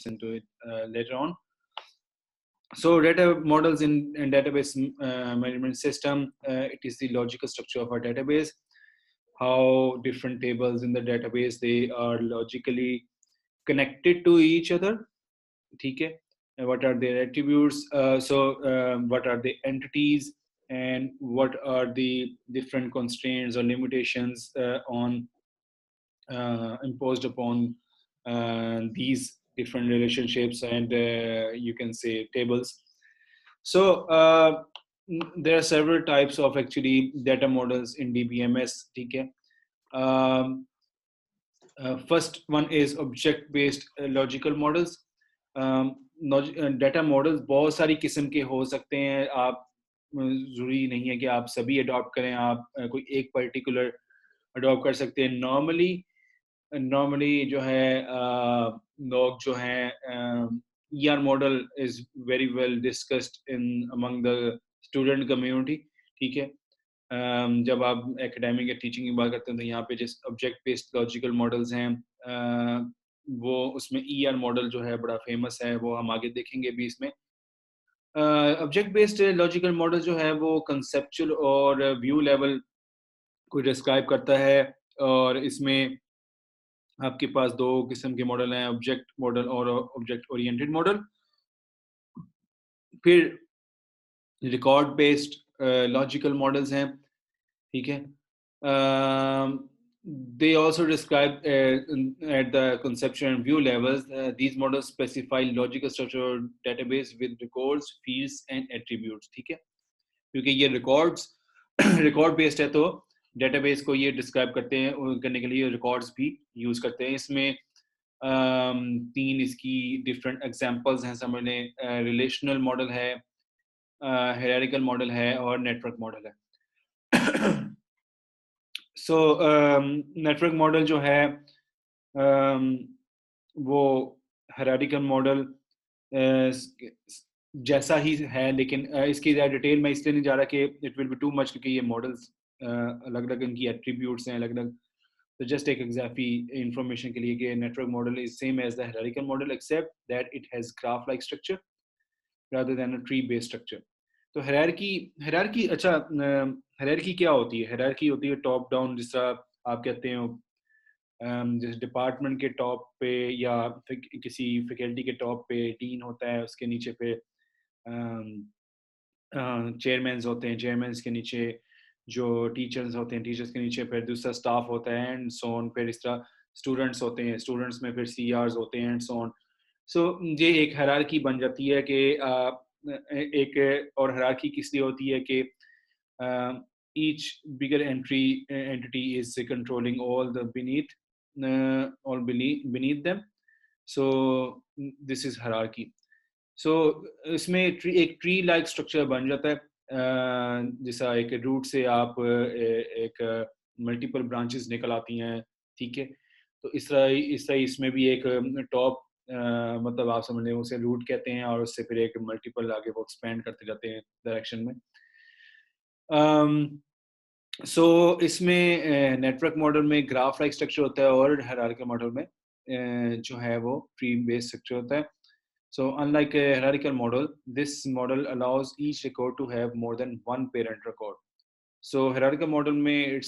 into it later on. So data models in database management system, it is the logical structure of our database, how different tables in the database, they are logically connected to each other. Okay? What are their attributes? What are the entities, and what are the different constraints or limitations imposed upon these different relationships and you can say tables. So there are several types of actually data models in DBMS. Okay? First one is object based logical models. Data models बहुत सारी किस्म के हो सकते हैं, आप ज़रूरी नहीं है कि आप सभी अडॉप्ट करें, आप कोई एक पर्टिकुलर अडॉप्ट कर सकते हैं. नॉर्मली जो है लोग जो हैं ER model is very well discussed in among the student community. ठीक है, जब आप एकेडमिक या टीचिंग की बात करते हैं तो यहाँ पे जिस ऑब्जेक्ट बेस्ड लॉजिकल मॉडल्स हैं वो उसमें ER मॉडल जो है बड़ा फेमस है, वो हम आगे देखेंगे भी इसमें. ऑब्जेक्ट बेस्ड लॉजिकल मॉडल जो है वो कंसेप्चुअल और व्यू लेवल को डिस्क्राइब करता है, और इसमें आपके पास दो किस्म के मॉडल हैं, ऑब्जेक्ट मॉडल और ऑब्जेक्ट ओरिएंटेड मॉडल. फिर रिकॉर्ड बेस्ड लॉजिकल मॉडल्स हैं. ठीक है, they also describe at the conceptual and view levels, these models specify logical structure database with records, fields and attributes. ठीक है, क्योंकि ये रिकॉर्ड बेस्ड है तो डेटाबेस को ये डिस्क्राइब करने के लिए रिकॉर्ड्स भी यूज करते हैं. इसमें तीन इसकी डिफरेंट एग्जांपल्स हैं समझ लें. रिलेशनल मॉडल है, हायरार्किकल मॉडल है और नेटवर्क मॉडल है. सो नेटवर्क मॉडल जो है वो हायरार्किकल मॉडल जैसा ही है, लेकिन इसकी ज़्यादा डिटेल में इसलिए नहीं जा रहा कि it will be too much, क्योंकि ये मॉडल्स अलग अलग इनकी एट्रीब्यूट्स हैं अलग अलग. तो जस्ट एक एग्जाफी इंफॉर्मेशन के लिए कि network model is same as the hierarchical model except that it has graph like structure rather than a tree based structure. तो हायरार्की अच्छा, हायरार्की क्या होती है? हायरार्की होती है टॉप डाउन, जिस तरह आप कहते हो जैसे डिपार्टमेंट के टॉप पे या किसी फैकल्टी के टॉप पे डीन होता है, उसके नीचे पे चेयरमैन होते हैं, चेयरमैन के नीचे जो टीचर्स होते हैं, टीचर्स के नीचे फिर दूसरा स्टाफ होता है एंड सो ऑन. फिर इस तरह स्टूडेंट्स होते हैं, स्टूडेंट्स में फिर CRs होते हैं एंड सो ऑन. सो ये एक हायरार्की बन जाती है कि एक और हायरार्की किस लिए होती है कि each bigger entity is controlling all the beneath them. So this is hierarchy. So इसमें एक ट्री लाइक स्ट्रक्चर बन जाता है, जैसा एक रूट से आप एक मल्टीपल ब्रांचेस निकल आती हैं. ठीक है, तो इस तरह इसमें भी एक टॉप मतलब आप समझ लें उसे रूट कहते हैं, और उससे फिर एक मल्टीपल आगे वो एक्सपेंड करते जाते हैं डायरेक्शन में. सो इसमें नेटवर्क मॉडल में ग्राफ लाइक स्ट्रक्चर होता है और हायरार्किकल मॉडल में जो है वो ट्री बेस्ड स्ट्रक्चर होता है. So unlike a hierarchical model, this model allows each record to have more than one parent record. So hierarchical model में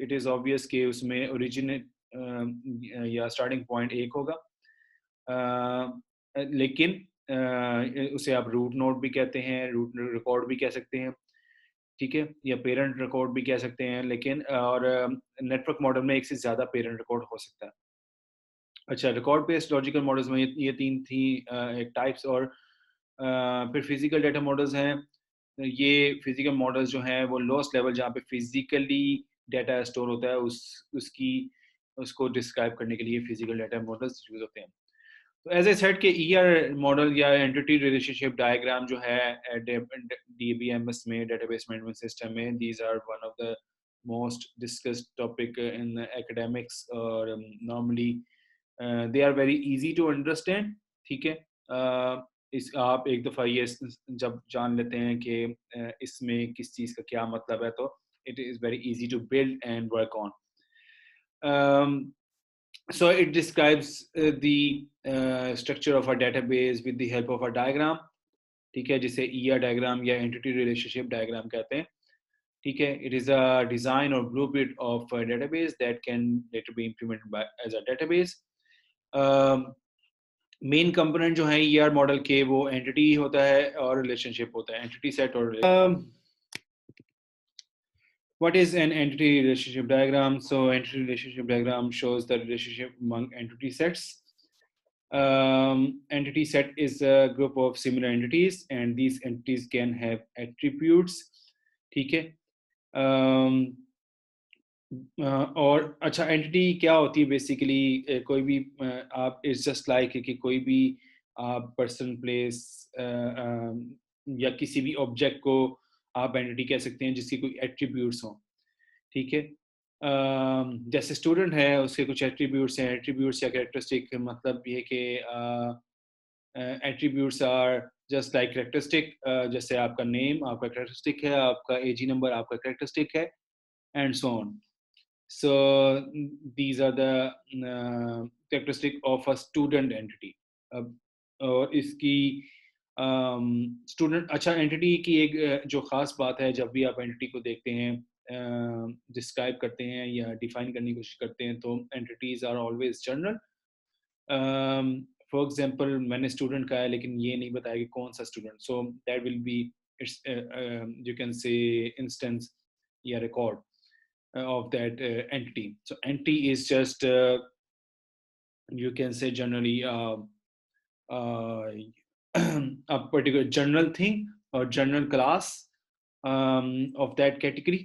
it is obvious कि उसमें originate या starting point एक होगा, लेकिन उसे आप root node भी कहते हैं, root record भी कह सकते हैं. ठीक है, या पेरेंट रिकॉर्ड भी कह सकते हैं, लेकिन और नेटवर्क मॉडल में एक से ज़्यादा पेरेंट रिकॉर्ड हो सकता है. अच्छा, रिकॉर्ड बेस्ड लॉजिकल मॉडल्स में ये तीन थी एक टाइप्स. और फिर फिजिकल डेटा मॉडल्स हैं. ये फिजिकल मॉडल्स जो हैं वो लोएस्ट लेवल जहाँ पे फिजिकली डेटा स्टोर होता है उसको डिस्क्राइब करने के लिए फिजिकल डेटा मॉडल्स यूज होते हैं. तो एज ए सेट के ER मॉडल या एंटिटी रिलेशनशिप डायग्राम जो है DBMS में, डेटाबेस मैनेजमेंट सिस्टम में, these are one of the most discussed topic in academics, और normally they are very easy to understand. ठीक है, इस आप एक दफ़ा ये जब जान लेते हैं कि इसमें किस चीज़ का क्या मतलब है, तो it is very easy to build and work on. So it describes the structure of a database with the help of a diagram. ठीक है, जिसे ER diagram या entity relationship diagram कहते हैं. ठीक है, it is a design or blueprint of a database that can later be implemented by as a database. Main component जो है ER मॉडल के वो एंटिटी होता है और रिलेशनशिप होता है, एंटिटी सेट और what is an entity relationship diagram? So entity relationship diagram shows the relationship among entity sets. Entity set is a group of similar entities and these entities can have attributes. ठीक है. और अच्छा entity क्या होती है basically, कोई भी आप इट्स जस्ट लाइक कि कोई भी आप पर्सन प्लेस या किसी भी ऑब्जेक्ट को आप एंटिटी कह सकते हैं जिसकी कोई एट्रीब्यूट्स हों. ठीक है, जैसे स्टूडेंट है उसके कुछ एट्रीब्यूट्स हैं. एट्रीब्यूट्स या कैरेक्टरिस्टिक मतलब ये कि attributes are just like characteristic, जैसे आपका नेम आपका कैरेक्टरिस्टिक है, आपका एजी नंबर आपका कैरेक्टरिस्टिक है, and so on. So these are the characteristic of a student entity. और इसकी स्टूडेंट अच्छा एंटिटी की एक जो ख़ास बात है, जब भी आप एंटिटी को देखते हैं, डिस्क्राइब करते हैं या डिफाइन करने की कोशिश करते हैं, तो entities are always general. For example मैंने स्टूडेंट कहा है लेकिन ये नहीं बताया कि कौन सा student, so that will be it's you can say instance या record of that entity. So entity is just you can say generally a particular general thing or general class of that category.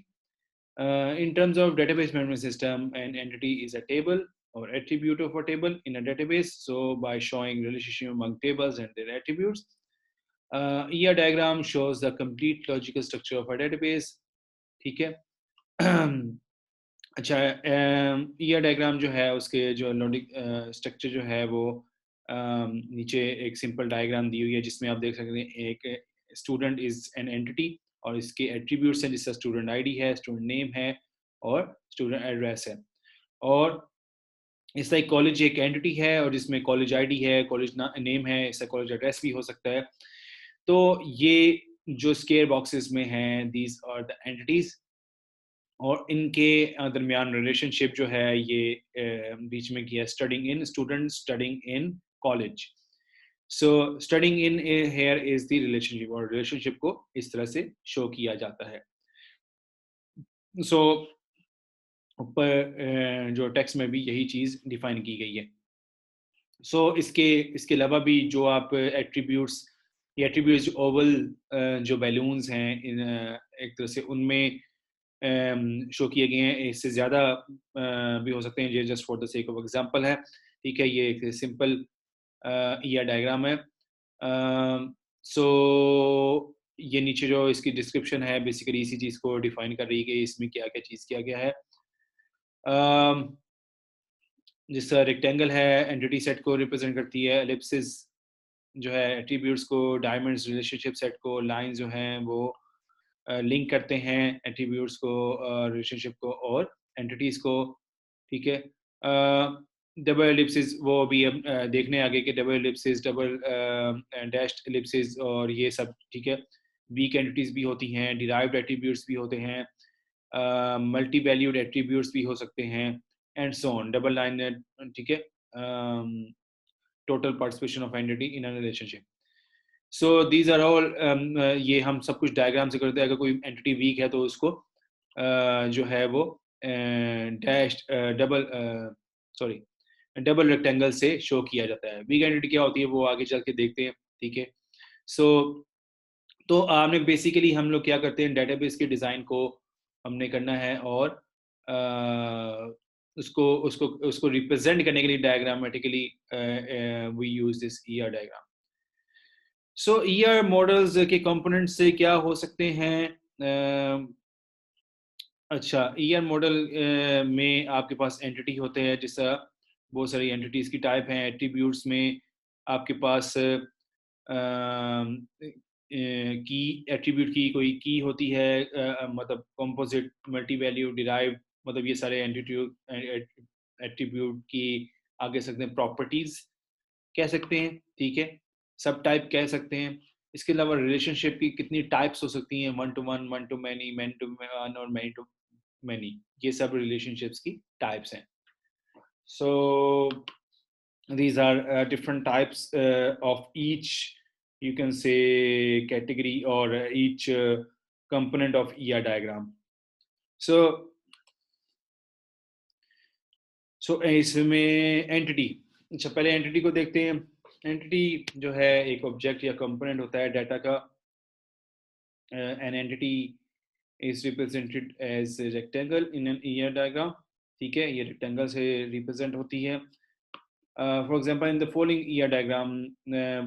In terms of database management system, an entity is a table or attribute of a table in a database. So by showing relationship among tables and their attributes, ER diagram shows the complete logical structure of a database. ठीक है. अच्छा, ER diagram जो है उसके जो logic structure जो है वो नीचे एक सिंपल डायग्राम दी हुई है जिसमें आप देख सकते हैं एक स्टूडेंट इज एन एंटिटी और इसके एट्रीब्यूट्स हैं, जिसका स्टूडेंट आईडी है, स्टूडेंट नेम है और स्टूडेंट एड्रेस है. और इसका एक कॉलेज एक एंटिटी है और जिसमें कॉलेज आईडी है, कॉलेज नेम है, इसका कॉलेज एड्रेस भी हो सकता है. तो ये जो स्केयर बॉक्सेस में हैं, दीज आर द एंटिटीज, और इनके दरमियान रिलेशनशिप जो है ये बीच में किया, studying in student, studying in college. So studying in here is the relationship, और रिलेशनशिप को इस तरह से शो किया जाता है. सो ऊपर जो टेक्स्ट में भी यही चीज़ डिफाइन की गई है. सो इसके अलावा भी जो आप एट्रीब्यूट्स, ये एट्रीब्यूट्स ओवल जो बैलून्स हैं इन एक तरह से उनमें शो किए गए हैं, इससे ज़्यादा भी हो सकते हैं. ये just for the sake of example है. ठीक है, ये एक सिंपल ER डायग्राम है. सो ये नीचे जो इसकी डिस्क्रिप्शन है बेसिकली इसी चीज़ को डिफाइन कर रही है कि इसमें क्या क्या चीज़ किया गया है. जिसका रेक्टेंगल है एंटिटी सेट को रिप्रेजेंट करती है, एलिप्सिस जो है एट्रीब्यूट्स को, डायमंड्स रिलेशनशिप सेट को, लाइंस जो हैं वो लिंक करते हैं एट्रीब्यूट्स को, रिलेशनशिप को और एंटिटीज को. ठीक है, डबल एलिप्सिस वो भी अब देखने आगे के double Ellipsis, double dashed Ellipsis और ये सब. ठीक है, वीक एंटिटीज भी होती हैं, डिराइव्ड एट्रीब्यूट्स भी होते हैं, मल्टी वैल्यूड एट्रीब्यूट्स भी हो सकते हैं, and so on. Double line, ठीक है, total participation of entity in a relationship. So these are all, ये हम सब कुछ डायग्राम से करते हैं. अगर कोई एंटिटी वीक है तो उसको जो है वो डैश डबल रेक्टेंगल से शो किया जाता है. वीक एंटिटी क्या होती है वो आगे चल के देखते हैं. ठीक है, सो तो आपने बेसिकली हम लोग क्या करते हैं, डेटाबेस के डिज़ाइन को हमने करना है और उसको उसको उसको रिप्रेजेंट करने के लिए diagrammatically we use this ER diagram. So ER models के कंपोनेंट से क्या हो सकते हैं. अच्छा, ER मॉडल में आपके पास एंटिटी होते हैं, जैसा बहुत सारी एंटिटीज की टाइप हैं. एट्रीब्यूट्स में आपके पास की एट्रीब्यूट की कोई की होती है, मतलब कंपोजिट, मल्टी वैल्यू, डिराइव, मतलब ये सारे एट्रीब्यूट की आगे सकते हैं प्रॉपर्टीज कह सकते हैं, ठीक है, सब टाइप कह सकते हैं। इसके अलावा रिलेशनशिप की कितनी टाइप्स हो सकती हैं, one to many, many to one और मैनी टू मैनी, ये सब रिलेशनशिप्स की टाइप्स हैं। So these are different types of each, you can say, category or each component of ER diagram. so इसमें एंटिटी, अच्छा पहले एंटिटी को देखते हैं। एंटिटी जो है एक ऑब्जेक्ट या कंपोनेंट होता है डाटा का। An entity is represented as rectangle in an ER diagram, ठीक है, ये रेक्टेंगल से रिप्रेजेंट होती है। For example, in the following ER diagram,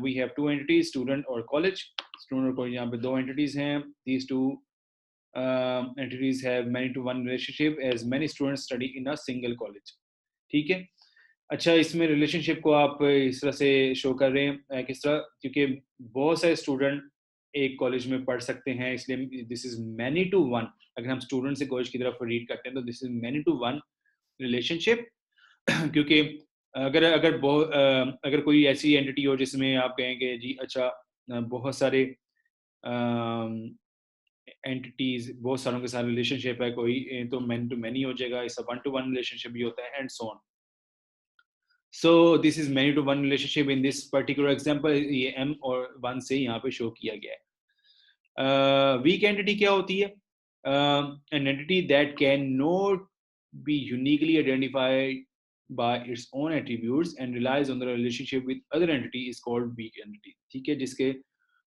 we have two entities, student और college. Student और college यहाँ पे दो entities हैं. These two entities have many to one relationship as many students study in a single college. ठीक है। अच्छा, इसमें रिलेशनशिप को आप इस तरह से शो कर रहे हैं, किस तरह, क्योंकि बहुत सारे स्टूडेंट एक कॉलेज में पढ़ सकते हैं, इसलिए this is many to one. अगर हम स्टूडेंट से कॉलेज की तरफ रीड करते हैं तो this is many to one relationship. क्योंकि अगर अगर अगर कोई ऐसी एंटिटी हो जिसमें आप कहेंगे जी अच्छा बहुत सारे एंटिटीज, बहुत सारों के साथ रिलेशनशिप है कोई, तो मैन टू मैनी हो जाएगा, इसका वन टू वन रिलेशनशिप भी होता है, and so on. So this is many to one relationship in this particular example, ये m और 1 से यहाँ पे शो किया गया है। वीक एंटिटी क्या होती है? An entity that can not be uniquely identified by its own attributes and relies on the relationship with other entity is called weak entity, ठीक है, जिसके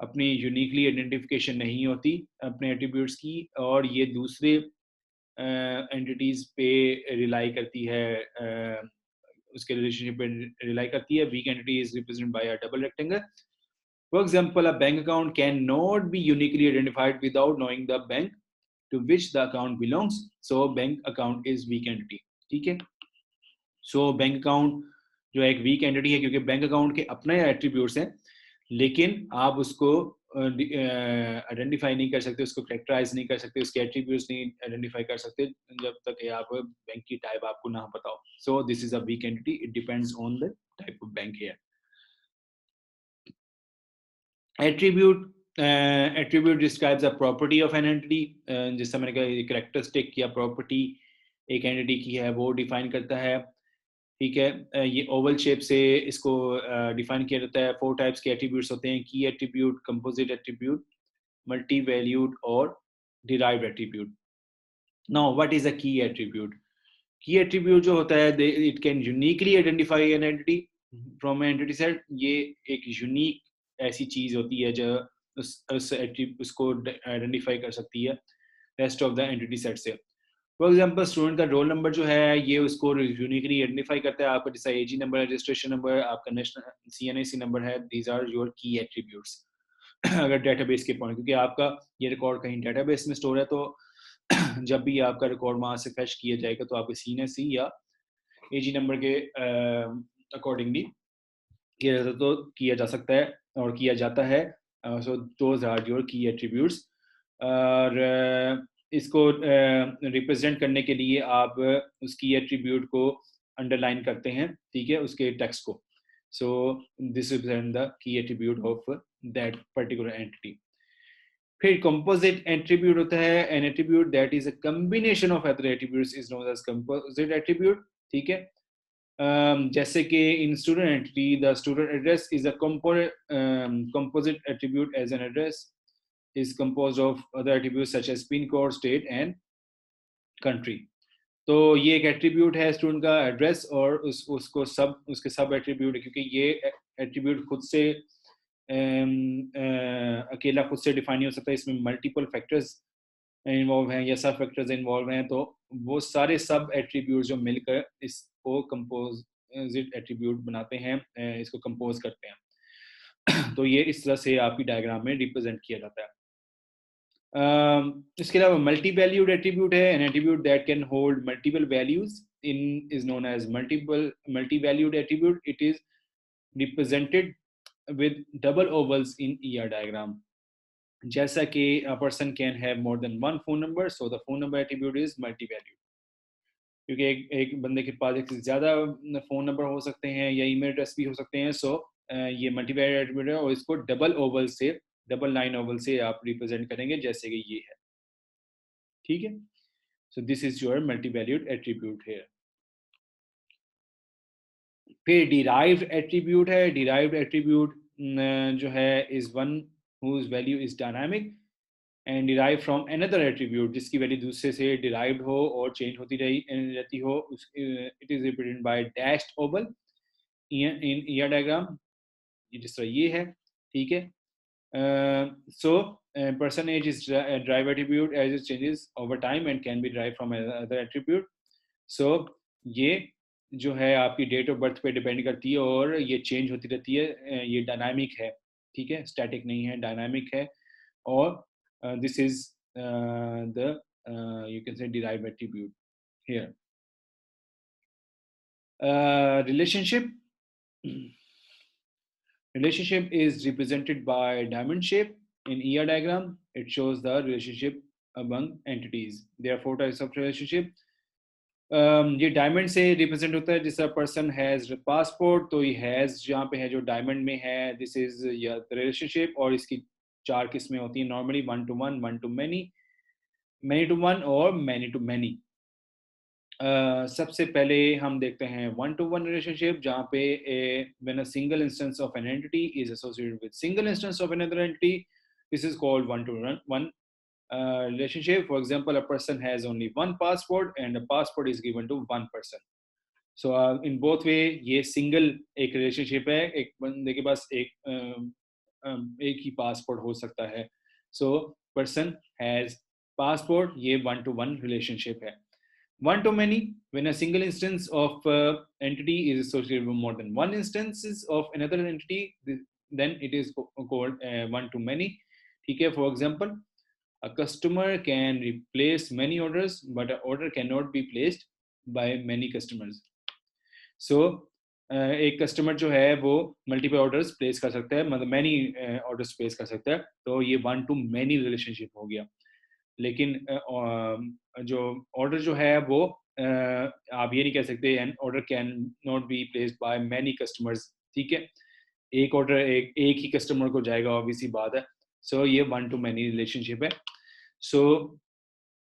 अपनी यूनिकली आइडेंटिफिकेशन नहीं होती अपने एट्रीब्यूट्स की, और ये दूसरे एंटिटीज पे रिलाई करती है, उसके रिलेशनशिप पे रिलाई करती है। Weak entity is represented by a double rectangle. For example, a bank account can not be uniquely identified without knowing the bank to which the account belongs, so bank account is weak entity, ठीक है। सो bank account जो एक weak entity है क्योंकि bank account के अपने attributes हैं, लेकिन आप उसको आइडेंटिफाई नहीं कर सकते, उसको कैरेक्टराइज नहीं कर सकते, उसके एट्रीब्यूट्स नहीं आइडेंटिफाई कर सकते जब तक आप बैंक की टाइप आपको ना पता हो। सो this is a weak entity, it depends on the type of bank here. Attribute describes a property of an entity, जिससे मैंने कहा कैरेक्टरिस्टिक या प्रॉपर्टी एक एंटिटी की है वो डिफाइन करता है, ठीक है। ये ओवल शेप से इसको डिफाइन किया जाता है। 4 टाइप्स के एट्रीब्यूट्स होते हैं, key attribute, composite attribute, multi valued और derived attribute. Now what is a key attribute? Key attribute जो होता है, it can uniquely identify an entity from entity set. ये एक यूनिक ऐसी चीज होती है जो उसको आइडेंटिफाई कर सकती है rest of the entity set से। फॉर एग्जाम्पल, स्टूडेंट का रोल नंबर जो है ये उसको यूनिकली आइडेंटिफाई करता है। आपका जैसा एजी नंबर, रजिस्ट्रेशन नंबर, आपका नेशनल CNAC नंबर है, दीज आर योर की एट्रीब्यूट्स। अगर डेटाबेस के पॉइंट, क्योंकि आपका ये रिकॉर्ड कहीं डेटाबेस में स्टोर है, तो जब भी आपका रिकॉर्ड वहां से फैच किया जाएगा तो आपके CNAC या एजी नंबर के अकॉर्डिंगली किया जा सकता है और किया जाता है। सो दोज आर योर की एट्रीब्यूट्स। और इसको रिप्रेजेंट करने के लिए आप उसकी एट्रीब्यूट को अंडरलाइन करते हैं, ठीक है, उसके टेक्स्ट को। So this represent the key attribute of that particular entity. फिर कंपोजिट एट्रीब्यूट होता है, an attribute that is a combination of other attributes is known as composite attribute, ठीक है। जैसे कि in student entity, the student address is a composite attribute as an address is composed of other attributes such as pin code, state and country. तो ये एक attribute है student का address, और उसके सब एट्रीब्यूट, क्योंकि ये एट्रीब्यूट खुद से अकेला खुद से डिफाइन नहीं हो सकता, इसमें मल्टीपल फैक्टर्स इन्वॉल्व हैं या सब फैक्टर्स इन्वॉल्व हैं, तो वो सारे सब एट्रीब्यूट जो मिलकर इसको कंपोजिट एट्रीब्यूट बनाते हैं, इसको कंपोज करते हैं। तो ये इस तरह से आपकी डायग्राम में रिप्रेजेंट किया जाता है। इसके अलावा मल्टी वैल्यूड एट्रीब्यूट है, an attribute that can hold multiple values in is known as multi valued attribute. It is represented with double ovals in ER diagram. जैसा कि a person can have more than one phone number, so the phone number attribute is multi-valued. क्योंकि एक बंदे के पास एक से ज़्यादा phone number हो सकते हैं या ईमेल एड्रेस भी हो सकते हैं। सो ये मल्टीवैलिड एट्रीब्यूट है और इसको डबल लाइन ओवल से आप रिप्रेजेंट करेंगे जैसे कि ये है। ठीक है, so this is your multivalued attribute है। फिर डिराइव्ड एट्रीब्यूट है। डिराइव्ड एट्रीब्यूट जो है is one whose value is dynamic and derive from another attribute, जिसकी वैल्यू दूसरे से डिराइव्ड हो और चेंज होती रहती हो। It is represented by dashed oval in ER diagram, जिस तरह ये है। ठीक है, so percentage is drive attribute as it changes over time and can be derived from another attribute. So ये जो है आपकी डेट ऑफ बर्थ पे डिपेंड करती है और ये चेंज होती रहती है। ये डायनामिक है, ठीक है, स्टैटिक नहीं है, डायनामिक है। और this is the you can say derived attribute here. Relationship. Relationship is represented by diamond shape. In ER diagram, it shows the relationship among entities. There are 4 types of relationship. ये diamond से represent होता है। जिस person has passport, तो ये has जहाँ पे है जो डायमंड में है, दिस इज रिलेशनशिप। और इसकी 4 किस्में होती हैं normally, 1 to 1, 1 to many, many to 1 और many to many। सबसे पहले हम देखते हैं 1 to 1 रिलेशनशिप, जहाँ पे when a single instance of an entity is associated with single instance of another entity, this is called 1 to 1 relationship. For example, a person has only one passport and a passport is given to one person. So in both way ये single एक relationship है। एक बंदे के पास एक ही passport हो सकता है। So person has passport, ये 1 to 1 relationship है। 1 to many, when a single instance of entity is associated with more than one instances of another entity, then it is called 1 to many। ठीक है, for example, a customer can replace many orders, but an order cannot be placed by many customers. So एक customer जो है वो multiple orders place कर सकता है, मतलब मैनी ऑर्डर्स प्लेस कर सकता है। तो ये 1 to many रिलेशनशिप हो गया। लेकिन जो ऑर्डर जो है वो आप ये नहीं कह सकते an order can not be placed by many customers. ठीक है, एक ऑर्डर एक ही कस्टमर को जाएगा, ऑब्वियसली बात है। सो ये 1 to many रिलेशनशिप है। So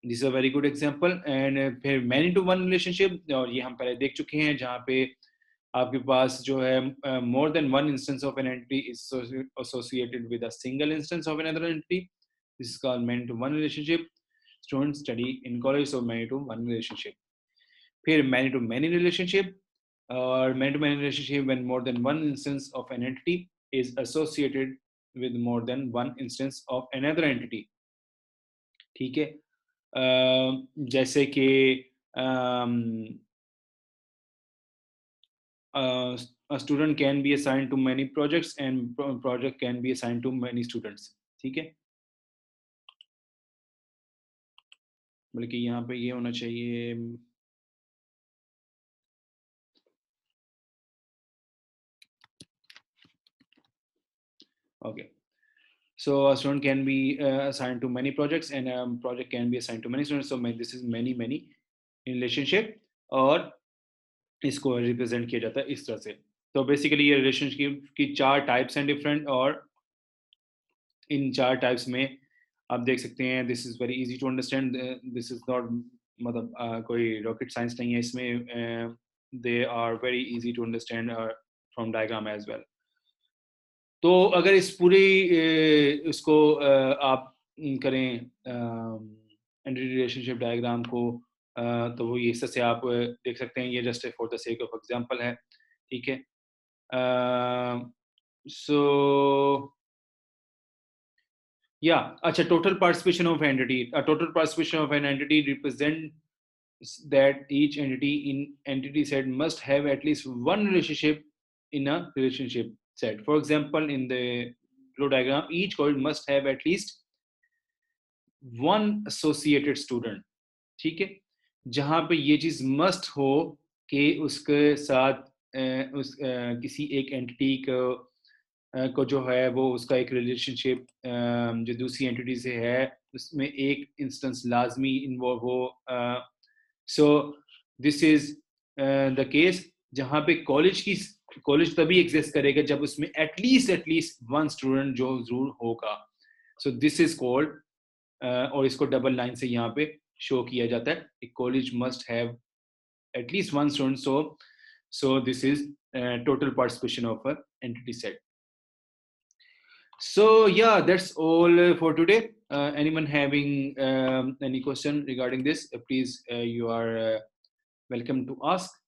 this is a very good example. And फिर मैनी टू वन रिलेशनशिप, और ये हम पहले देख चुके हैं, जहाँ पे आपके पास जो है more than one instance of an entity is associated with a single instance of another entity. This is called many to one relationship. Student study in college, so many to one relationship. फिर many to many relationship, और many to many relationship when more than one instance of an entity is associated with more than one instance of another entity। ठीक है, जैसे कि a student can be assigned to many projects and project can be assigned to many students। ठीक है, बल्कि यहाँ पे ये होना चाहिए okay। So a student can be assigned to many projects and a project can be assigned to many students। So this is many many relationship, और इसको रिप्रेजेंट किया जाता है इस तरह से। तो बेसिकली ये रिलेशनशिप की 4 टाइप्स हैं डिफरेंट, और इन 4 टाइप्स में आप देख सकते हैं this is very easy to understand. This is not मतलब कोई रॉकेट साइंस नहीं है इसमें। They are very easy to understand from diagram as well. तो अगर इस पूरी इसको आप करें एंटिटी रिलेशनशिप डायग्राम को, तो वो ये इस तरह से आप देख सकते हैं। ये just for the sake of example है। ठीक है, सो yeah, अच्छा, total participation of entity. A total participation of an entity represents that each entity in entity set must have at least one relationship in a relationship set. For example, in the flow diagram, each coin must have at least one associated student। ठीक है, जहां पे ये चीज must हो कि उसके साथ किसी एक एंटिटी को जो है वो उसका एक रिलेशनशिप जो दूसरी एंटिटी से है उसमें एक इंस्टेंस लाजमी इन्वॉल्व हो। सो दिस इज द केस जहाँ पे कॉलेज तभी एग्जिस्ट करेगा जब उसमें एटलीस्ट वन स्टूडेंट जो जरूर होगा. सो दिस इज कॉल्ड, और इसको डबल लाइन से यहाँ पे शो किया जाता है, एक college must have at least one student. So this is total participation of a entity set. So yeah, that's all for today. Anyone having any question regarding this, please you are welcome to ask.